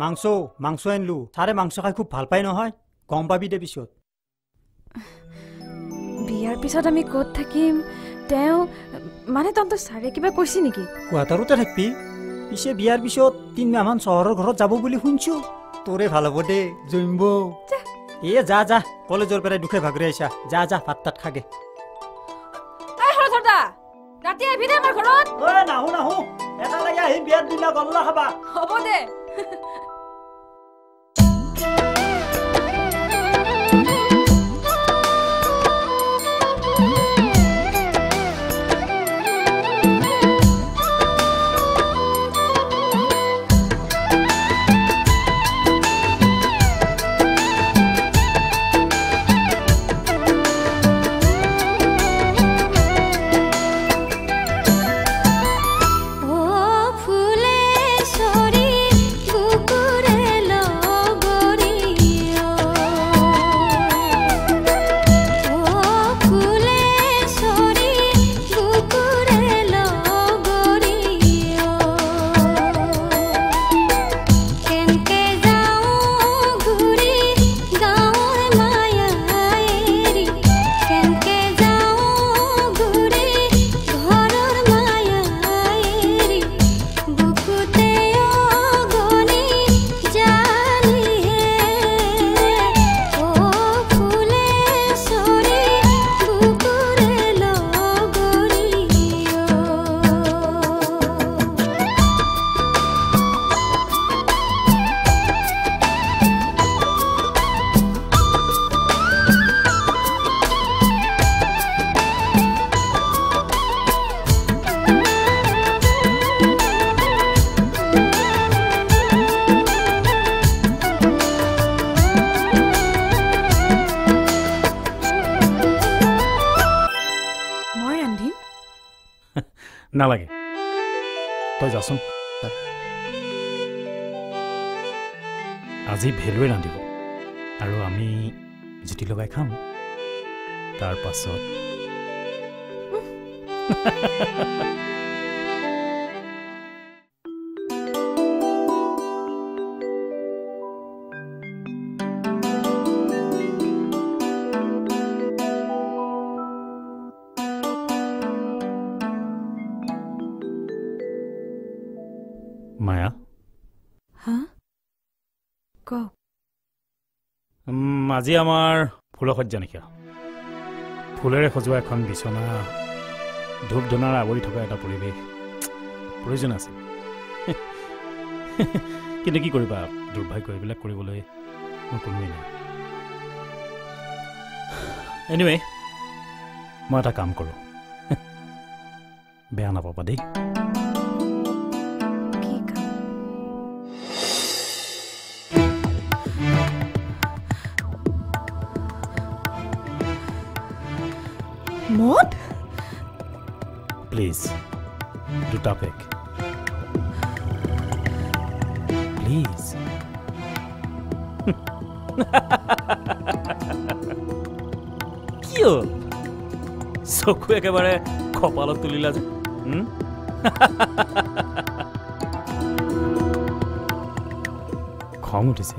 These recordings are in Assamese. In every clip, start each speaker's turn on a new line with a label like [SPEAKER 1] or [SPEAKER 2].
[SPEAKER 1] মাংস আনলো ছাৰে মাংস খাই খুব ভাল পাই নহয় গম পাবি দে পিছত
[SPEAKER 2] বিয়াৰ পিছত আমি ক'ত থাকিম তেওঁ মানে তহঁতৰ ছাৰে কিবা কৈছে নেকি
[SPEAKER 1] কোৱাটাৰতে থাকবি পিছে বিয়াৰ পিছত 3 মাহমান চহৰৰ ঘৰত যাব বুলি শুনছো তোৰে ভাল হ'ব দে জৈম্ব এ যা যা কলেজৰ পৰা দুখে ভাগৰে আইছা যা যা ভাত তাত খাগে
[SPEAKER 2] এই হৰধৰদা ৰাতি আহিবি দে আমাৰ ঘৰত
[SPEAKER 1] ঐ নাহো এটা লাগে আহি বিয়াৰ দিনা গল্লা খাবা
[SPEAKER 2] হ'ব দে
[SPEAKER 3] নালাগে তই যাচোন আজি ভেলুৱে ৰান্ধিব আৰু আমি জুতি লগাই খাম তাৰ পাছত মায়া
[SPEAKER 2] হা ক
[SPEAKER 3] আজি আমাৰ ফুলসজ্জা নিশা ফুলেৰে সজোৱা এখন বিচনা ধূপ ধূনাৰ আৱৰি থকা এটা পৰিৱেশ প্ৰয়োজন আছে কিন্তু কি কৰিবা দুৰ্ভাগ্য এইবিলাক কৰিবলৈ মোৰ কোনোৱেই নাই এনিৱে মই এটা কাম কৰোঁ বেয়া নাপাবা দেই
[SPEAKER 2] মদ
[SPEAKER 3] প্লিজ দুটা পেক প্লিজ কিয় চকু একেবাৰে কপালত তুলিলা যে খং উঠিছে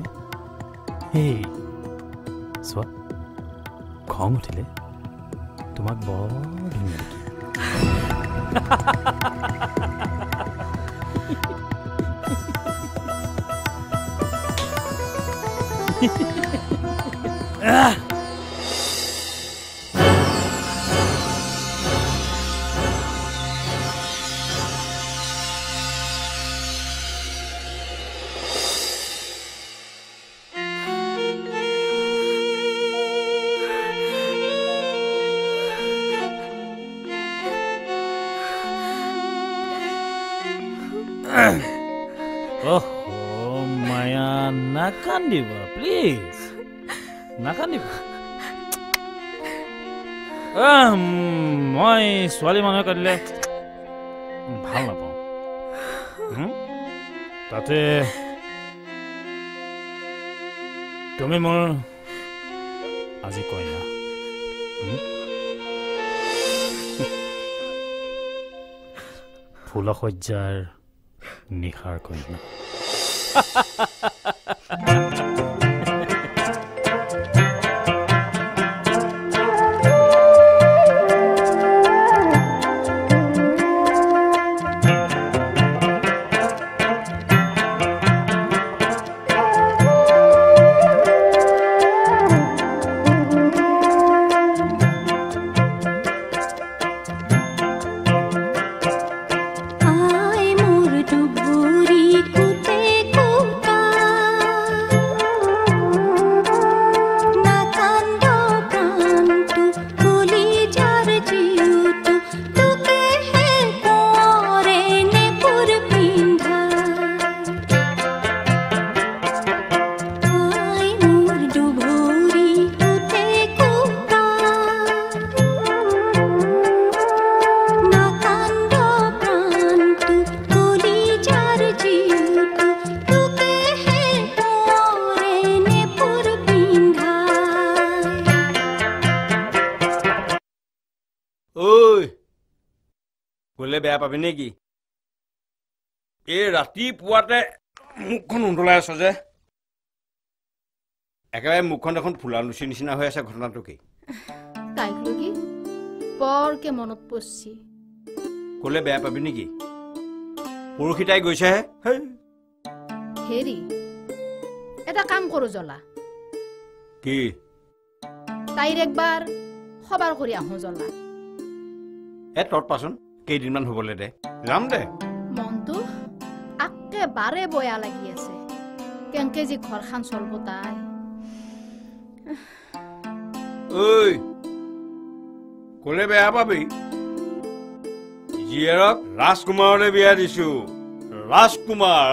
[SPEAKER 3] হেই চোৱা খং উঠিলে তোমাক বৰ ধুনীয়া মায়া নাকান্দিবা প্লিজ নাকান্দিবা মই ছোৱালী মানুহে কান্দিলে ভাল নাপাওঁ তাতে তুমি মোৰ আজি কইনা ফুলসজ্জাৰ নিশাৰ কইনা
[SPEAKER 4] ক'লে বেয়া পাবি নেকি এই ৰাতিপুৱাতে মুখখন উন্দলাই আছ যে একেবাৰে মুখখন দেখোন ফুলা লুচি নিচিনা হৈ আছে ঘটনাটো কি
[SPEAKER 5] তাইক লগি বৰকে মনত পৰছি
[SPEAKER 4] ক'লে বেয়া পাবি নেকি পৰহি তাই গৈছেহে
[SPEAKER 5] হেৰি এটা কাম কৰো জ্বলা
[SPEAKER 4] কি
[SPEAKER 5] তাইৰ একবাৰ খবৰ কৰি আহো জ্বলা
[SPEAKER 4] তত পাচোন কেইদিনমান হ'বলৈ দে যাম দে
[SPEAKER 5] মনটো একেবাৰে বয়া লাগি আছে কেনেকে যি ঘৰখন চলব তাই
[SPEAKER 4] ঐ ক'লে বেয়া পাবি জীয়েৰক ৰাজকুমাৰলৈ বিয়া দিছো ৰাজকুমাৰ